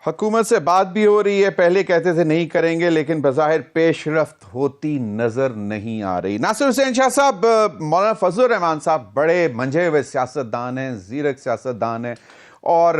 حکومت سے بات بھی ہو رہی ہے، پہلے کہتے تھے نہیں کریں گے، لیکن بظاہر پیش رفت ہوتی نظر نہیں آ رہی۔ ناصر حسین شاہ صاحب، مولانا فضل الرحمان صاحب بڑے منجھے ہوئے سیاستدان ہیں، زیرک سیاستدان ہیں، اور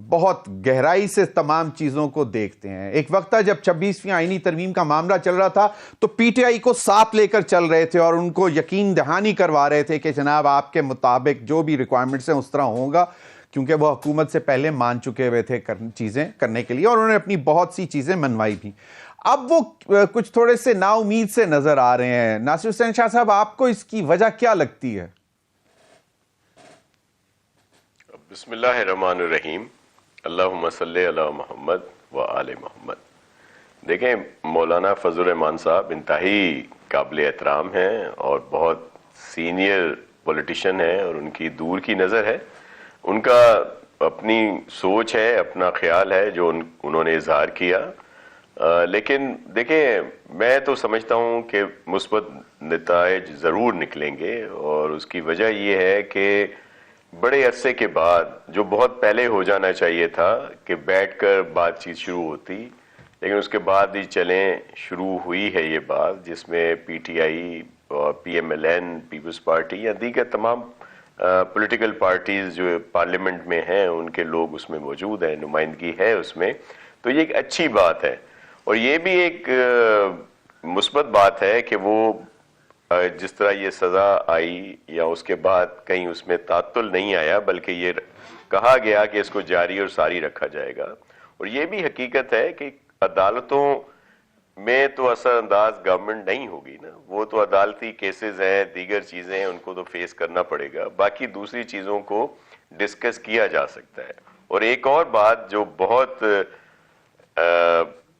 بہت گہرائی سے تمام چیزوں کو دیکھتے ہیں۔ ایک وقت تھا جب 26ویں آئینی ترمیم کا معاملہ چل رہا تھا تو پی ٹی آئی کو ساتھ لے کر چل رہے تھے اور ان کو یقین دہانی کروا رہے تھے کہ جناب آپ کے مطابق جو بھی ریکوائرمنٹس ہیں اس طرح ہوگا، کیونکہ وہ حکومت سے پہلے مان چکے ہوئے تھے چیزیں کرنے کے لیے، اور انہوں نے اپنی بہت سی چیزیں منوائی بھی۔ اب وہ کچھ تھوڑے سے نا امید سے نظر آ رہے ہیں۔ ناصر حسین شاہ صاحب، آپ کو اس کی وجہ کیا لگتی ہے؟ بسم اللہ الرحمن الرحیم، اللہم صلی علی محمد و آل محمد۔ دیکھیں، مولانا فضل الرحمان صاحب انتہائی قابل احترام ہیں اور بہت سینئر پولیٹیشین ہیں، اور ان کی دور کی نظر ہے، ان کا اپنی سوچ ہے، اپنا خیال ہے جو انہوں نے اظہار کیا۔ لیکن دیکھیں، میں تو سمجھتا ہوں کہ مثبت نتائج ضرور نکلیں گے، اور اس کی وجہ یہ ہے کہ بڑے عرصے کے بعد جو بہت پہلے ہو جانا چاہیے تھا کہ بیٹھ کر بات چیت شروع ہوتی، لیکن اس کے بعد ہی چلیں شروع ہوئی ہے یہ بات، جس میں پی ٹی آئی اور P M L N, Peoples Party یا دیگر تمام پولیٹیکل پارٹیز جو پارلیمنٹ میں ہیں ان کے لوگ اس میں موجود ہیں، نمائندگی ہے اس میں، تو یہ ایک اچھی بات ہے۔ اور یہ بھی ایک مثبت بات ہے کہ وہ جس طرح یہ سزا آئی یا اس کے بعد کہیں اس میں تعطل نہیں آیا، بلکہ یہ کہا گیا کہ اس کو جاری اور ساری رکھا جائے گا۔ اور یہ بھی حقیقت ہے کہ عدالتوں میں تو اثر انداز گورنمنٹ نہیں ہوگی نا، وہ تو عدالتی کیسز ہیں، دیگر چیزیں ہیں، ان کو تو فیس کرنا پڑے گا، باقی دوسری چیزوں کو ڈسکس کیا جا سکتا ہے۔ اور ایک اور بات جو بہت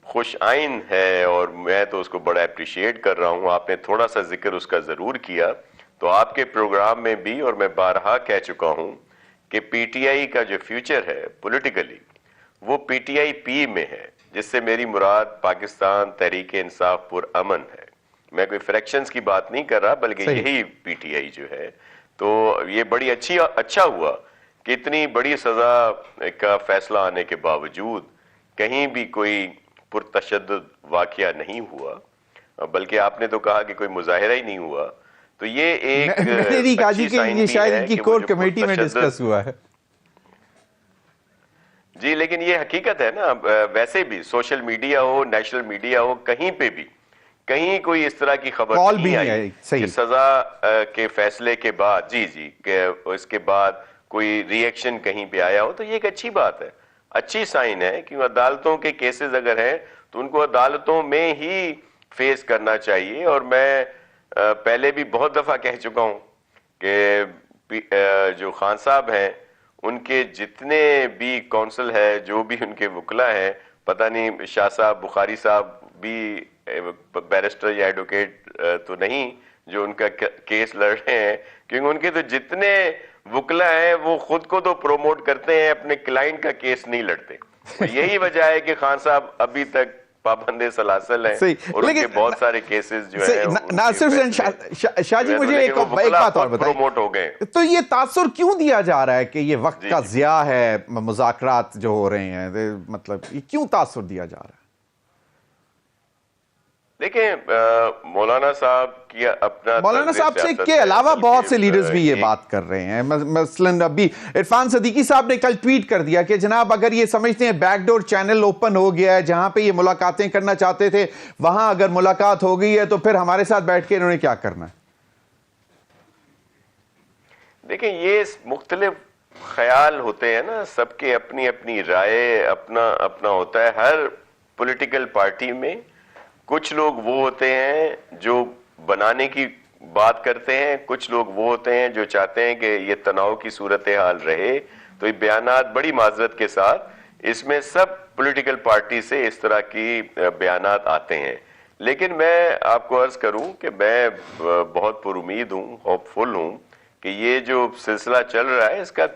خوش آئند ہے، اور میں تو اس کو بڑا اپریشیٹ کر رہا ہوں، آپ نے تھوڑا سا ذکر اس کا ضرور کیا، تو آپ کے پروگرام میں بھی، اور میں بارہا کہہ چکا ہوں کہ پی ٹی آئی کا جو فیوچر ہے پولیٹیکلی، وہ پی ٹی آئی پی میں ہے، جس سے میری مراد پاکستان تحریک انصاف پر امن ہے۔ میں کوئی فریکشنز کی بات نہیں کر رہا، بلکہ یہی پی ٹی آئی جو ہے۔ تو یہ بڑی اچھا ہوا کہ اتنی بڑی سزا کا فیصلہ آنے کے باوجود کہیں بھی کوئی پرتشدد واقعہ نہیں ہوا، بلکہ آپ نے تو کہا کہ کوئی مظاہرہ ہی نہیں ہوا، تو یہ ایک اچھی سائن بھی ہے کہ وہ جو کمیٹی میں ڈسکس ہوا ہے۔ جی، لیکن یہ حقیقت ہے نا، ویسے بھی سوشل میڈیا ہو، نیشنل میڈیا ہو، کہیں پہ بھی کہیں کوئی اس طرح کی خبر نہیں آئی کہ سزا کے فیصلے کے بعد کہ اس کے بعد کوئی ری ایکشن کہیں پہ آیا ہو، تو یہ ایک اچھی بات ہے، اچھی سائن ہے کہ عدالتوں کے کیسز اگر ہیں تو ان کو عدالتوں میں ہی فیس کرنا چاہیے۔ اور میں پہلے بھی بہت دفعہ کہہ چکا ہوں کہ جو خان صاحب ہیں، ان کے جتنے بھی کونسل ہے، جو بھی ان کے وکلا ہیں، پتہ نہیں شاہ صاحب بخاری صاحب بھی بیرسٹر یا ایڈوکیٹ تو نہیں جو ان کا کیس لڑ رہے ہیں، کیونکہ ان کے تو جتنے وکلا ہیں وہ خود کو تو پروموٹ کرتے ہیں، اپنے کلائنٹ کا کیس نہیں لڑتے۔ یہی وجہ ہے کہ خان صاحب ابھی تک پابند سلاسل ہیں، اور ان کے بہت سارے کیسز جو ہیں ناصر حسین شاہ جی، مجھے ایک بات اور بتائیں، پروموٹ ہو گئے، تو یہ تاثر کیوں دیا جا رہا ہے کہ یہ وقت کا ضیاع ہے، مذاکرات جو ہو رہے ہیں، مطلب یہ کیوں تاثر دیا جا رہا ہے؟ دیکھیں، مولانا صاحب کی اپنا مولانا صاحب سے کے علاوہ بہت سے لیڈرز بھی یہ بات کر رہے ہیں۔ مثلاً ابھی عرفان صدیقی صاحب نے کل ٹویٹ کر دیا کہ جناب اگر یہ سمجھتے ہیں بیک ڈور چینل اوپن ہو گیا ہے، جہاں پہ یہ ملاقاتیں کرنا چاہتے تھے وہاں اگر ملاقات ہو گئی ہے تو پھر ہمارے ساتھ بیٹھ کے انہوں نے کیا کرنا ہے؟ دیکھیں، یہ مختلف خیال ہوتے ہیں نا، سب کے اپنی اپنی رائے، اپنا اپنا ہوتا ہے ہر پولیٹیکل پارٹی میں۔ کچھ لوگ وہ ہوتے ہیں جو بنانے کی بات کرتے ہیں، کچھ لوگ وہ ہوتے ہیں جو چاہتے ہیں کہ یہ تناؤ کی صورتحال رہے، تو یہ بیانات بڑی معذرت کے ساتھ اس میں سب پولیٹیکل پارٹی سے اس طرح کی بیانات آتے ہیں۔ لیکن میں آپ کو عرض کروں کہ میں بہت پر امید ہوں، ہوپ فل ہوں کہ یہ جو سلسلہ چل رہا ہے اس کا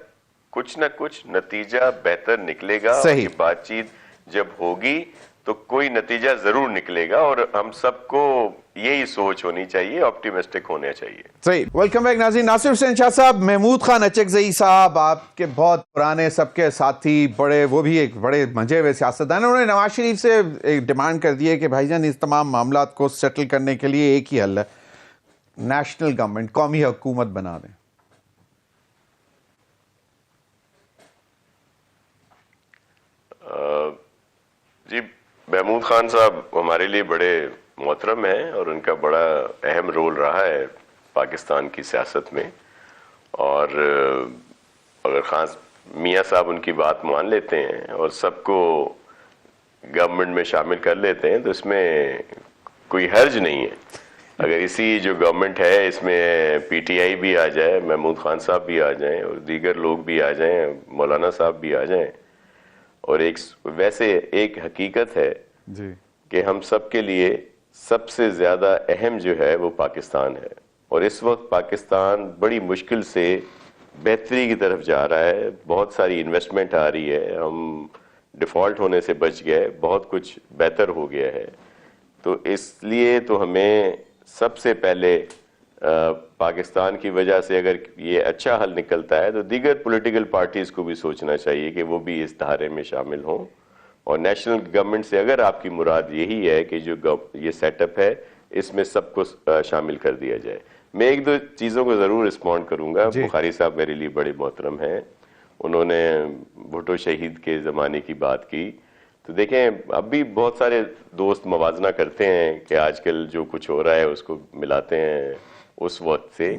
کچھ نہ کچھ نتیجہ بہتر نکلے گا، اور یہ بات چیت جب ہوگی تو کوئی نتیجہ ضرور نکلے گا, اور ہم سب کو یہی سوچ ہونی چاہیے, آپٹیمسٹک ہونا چاہیے. صحیح. ویلکم بیک ناظرین. ناصر حسین شاہ صاحب, محمود خان اچکزئی صاحب آپ کے بہت پرانے سب کے ساتھی, بڑے وہ بھی ایک بڑے منجے ہوئے سیاستدان, انہوں نے نواز شریف سے ایک ڈیمانڈ کر دی ہے کہ بھائی جان اس تمام معاملات کو سیٹل کرنے کے لیے ایک ہی حل ہے, نیشنل گورنمنٹ, قومی حکومت بنا دیں. جی, محمود خان صاحب ہمارے لیے بڑے محترم ہیں, اور ان کا بڑا اہم رول رہا ہے پاکستان کی سیاست میں, اور اگر خان میاں صاحب ان کی بات مان لیتے ہیں اور سب کو گورنمنٹ میں شامل کر لیتے ہیں تو اس میں کوئی حرج نہیں ہے. اگر اسی جو گورنمنٹ ہے اس میں پی ٹی آئی بھی آ جائے, محمود خان صاحب بھی آ جائیں, اور دیگر لوگ بھی آ جائیں, مولانا صاحب بھی آ جائیں, اور ویسے ایک حقیقت ہے جی کہ ہم سب کے لیے سب سے زیادہ اہم جو ہے وہ پاکستان ہے, اور اس وقت پاکستان بڑی مشکل سے بہتری کی طرف جا رہا ہے. بہت ساری انویسٹمنٹ آ رہی ہے, ہم ڈیفالٹ ہونے سے بچ گئے, بہت کچھ بہتر ہو گیا ہے. تو اس لیے تو ہمیں سب سے پہلے پاکستان کی وجہ سے اگر یہ اچھا حل نکلتا ہے تو دیگر پولیٹیکل پارٹیز کو بھی سوچنا چاہیے کہ وہ بھی اس دھارے میں شامل ہوں, اور نیشنل گورنمنٹ سے اگر آپ کی مراد یہی ہے کہ جو یہ سیٹ اپ ہے اس میں سب کو شامل کر دیا جائے. میں ایک دو چیزوں کو ضرور رسپونڈ کروں گا. بخاری صاحب میرے لیے بڑے محترم ہیں, انہوں نے بھٹو شہید کے زمانے کی بات کی. تو دیکھیں اب بھی بہت سارے دوست موازنہ کرتے ہیں کہ آج کل جو کچھ ہو رہا ہے اس کو ملاتے ہیں اس وقت سے.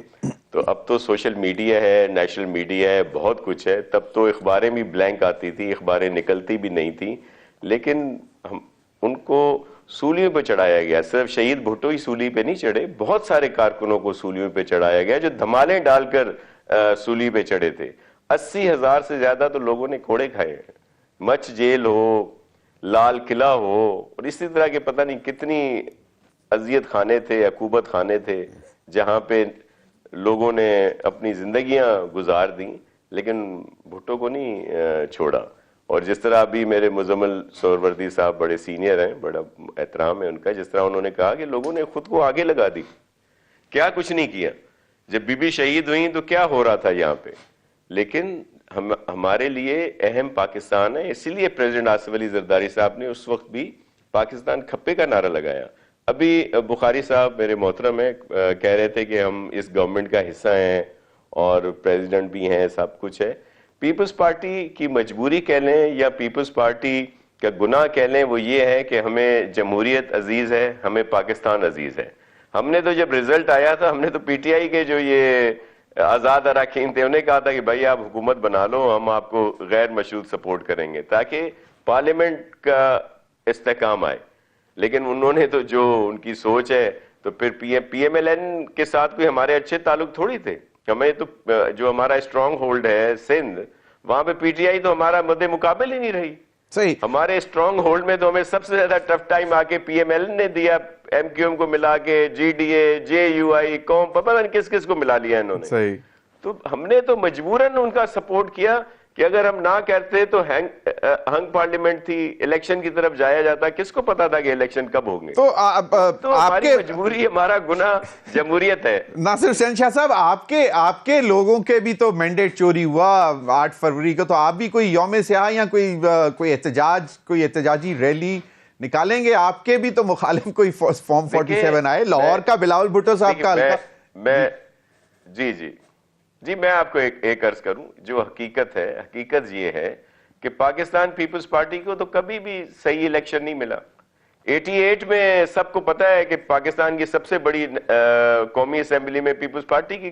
تو اب تو سوشل میڈیا ہے, نیشنل میڈیا ہے, بہت کچھ ہے. تب تو اخباریں بھی بلینک آتی تھی, اخباریں نکلتی بھی نہیں تھی, لیکن ان کو سولیوں پہ چڑھایا گیا. صرف شہید بھٹو ہی سولی پہ نہیں چڑھے, بہت سارے کارکنوں کو سولیوں پہ چڑھایا گیا جو دھمالیں ڈال کر سولی پہ چڑھے تھے. 80,000 سے زیادہ تو لوگوں نے کوڑے کھائے ہیں. مچ جیل ہو, لال قلعہ ہو, اور اسی طرح کے پتہ نہیں کتنی اذیت خانے تھے, عقوبت خانے تھے جہاں پہ لوگوں نے اپنی زندگیاں گزار دیں, لیکن بھٹو کو نہیں چھوڑا. اور جس طرح ابھی میرے مزمل سہروردی صاحب بڑے سینئر ہیں, بڑا احترام ہے ان کا, جس طرح انہوں نے کہا کہ لوگوں نے خود کو آگے لگا دی, کیا کچھ نہیں کیا. جب بی بی شہید ہوئیں تو کیا ہو رہا تھا یہاں پہ, لیکن ہمارے لیے اہم پاکستان ہے. اسی لیے پریزیڈنٹ آصف علی زرداری صاحب نے اس وقت بھی پاکستان کھپے کا نعرہ لگایا. ابھی بخاری صاحب میرے محترم ہیں, کہہ رہے تھے کہ ہم اس گورنمنٹ کا حصہ ہیں اور پریزیڈنٹ بھی ہیں, سب کچھ ہے. پیپلز پارٹی کی مجبوری کہہ لیں یا پیپلز پارٹی کا گناہ کہہ لیں, وہ یہ ہے کہ ہمیں جمہوریت عزیز ہے, ہمیں پاکستان عزیز ہے. ہم نے تو جب رزلٹ آیا تھا, ہم نے تو پی ٹی آئی کے جو یہ آزاد اراکین تھے انہیں کہا تھا کہ بھائی آپ حکومت بنا لو, ہم آپ کو غیر مشروط سپورٹ کریں گے تاکہ پارلیمنٹ کا استحکام آئے. لیکن انہوں نے تو جو ان کی سوچ ہے, تو پھر پی ایم ایل این کے ساتھ کوئی ہمارے اچھے تعلق تھوڑی تھے. ہمیں تو جو ہمارا اسٹرانگ ہولڈ ہے سندھ, وہاں پہ پی ٹی آئی تو ہمارا مد مقابل ہی نہیں رہی. صحیح. ہمارے اسٹرانگ ہولڈ میں تو ہمیں سب سے زیادہ ٹف ٹائم آ کے پی ایم ایل نے دیا, ایم کیو ایم کو ملا کے, G D A, J you آئی, قوم, پتہ نہیں کس کس کو ملا لیا انہوں نے. صحیح. تو ہم نے تو مجبوراً ان کا سپورٹ کیا کہ اگر ہم نہ کرتے تو ہنگ پارلیمنٹ تھی, الیکشن کی طرف جایا جاتا, کس کو پتا تھا کہ الیکشن کب ہوں گے. تو ہماری مجبوری, ہمارا گناہ جمہوریت ہے. ناصر حسین شاہ صاحب, آپ کے لوگوں کے بھی تو مینڈیٹ چوری ہوا 8 فروری کو, تو آپ بھی کوئی یوم سیاہ یا کوئی احتجاجی ریلی نکالیں گے؟ آپ کے بھی تو مخالف کوئی فارم 47 آئے, لاہور کا بلاول بھٹو صاحب کا میں جی میں آپ کو ایک عرض کروں. جو حقیقت ہے, حقیقت یہ ہے کہ پاکستان پیپلز پارٹی کو تو کبھی بھی صحیح الیکشن نہیں ملا. 88 میں سب کو پتا ہے کہ پاکستان کی سب سے بڑی قومی اسمبلی میں پیپلز پارٹی کی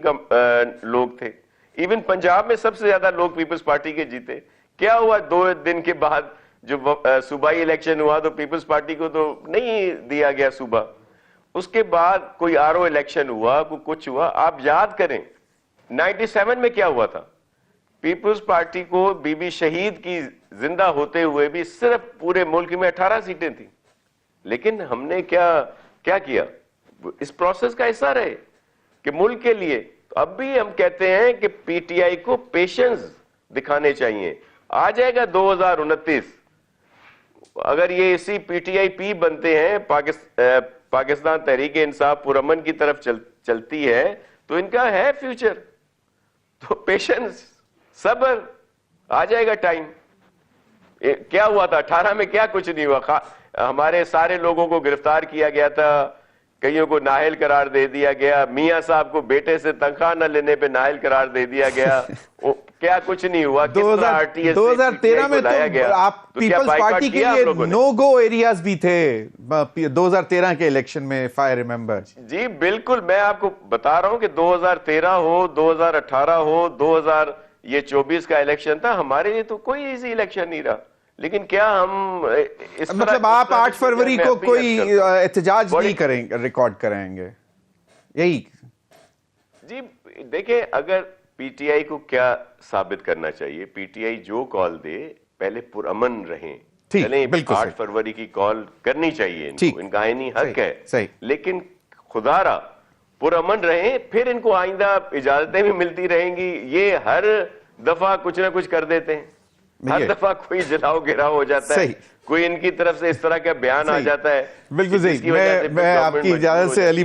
لوگ تھے. ایون پنجاب میں سب سے زیادہ لوگ پیپلز پارٹی کے جیتے. کیا ہوا 2 دن کے بعد جو صوبائی الیکشن ہوا تو پیپلز پارٹی کو تو نہیں دیا گیا صوبہ. اس کے بعد کوئی آر او الیکشن ہوا, کوئی کچھ ہوا. آپ یاد کریں 97 میں کیا ہوا تھا. پیپلز پارٹی کو بی بی شہید کی زندہ ہوتے ہوئے بھی صرف پورے ملک میں 18 سیٹیں تھیں. لیکن ہم نے کیا کیا, اس پروسیس کا حصہ رہے کہ ملک کے لیے. اب بھی ہم کہتے ہیں کہ پی ٹی آئی کو پیشنس دکھانے چاہیے. آ جائے گا 2029, اگر یہ اسی پی ٹی آئی پی بنتے ہیں، پاکستان تحریک انصاف پرامن کی طرف چلتی ہے، تو ان کا ہے فیوچر. تو پیشنس، صبر، آ جائے گا ٹائم. کیا ہوا تھا 18 میں؟ کیا کچھ نہیں ہوا. ہمارے سارے لوگوں کو گرفتار کیا گیا تھا، کئیوں کو نااہل قرار دے دیا گیا، میاں صاحب کو بیٹے سے تنخواہ نہ لینے پہ نااہل قرار دے دیا گیا. کیا کچھ نہیں ہوا. 2013 میں تو آپ پیپلز پارٹی کے لیے نو گو ایریاز بھی تھے 2013 کے الیکشن میں، if I remember. جی بالکل، میں آپ کو بتا رہا ہوں کہ 2013 ہو، 2018 ہو، 2024 کا الیکشن تھا، ہمارے لیے تو کوئی ایزی الیکشن نہیں رہا. لیکن کیا ہم اس مطلب آپ 8 فروری کو کوئی احتجاج نہیں کریں، ریکارڈ کریں گے یہی؟ جی دیکھیں، اگر پی ٹی آئی کو کیا ثابت کرنا چاہیے، پی ٹی آئی جو کال دے پہلے پرامن رہیں. چلیں 8 فروری کی کال کرنی چاہیے، ان کا آئینی حق ہے، لیکن خدا را پرامن رہیں، پھر ان کو آئندہ اجازتیں بھی ملتی رہیں گی. یہ ہر دفعہ کچھ نہ کچھ کر دیتے ہیں، ہر دفعہ کوئی جلاؤ گراؤ ہو جاتا ہے، کوئی ان کی طرف سے اس طرح کا بیان آ جاتا ہے. بالکل صحیح. میں آپ کی اجازت سے علی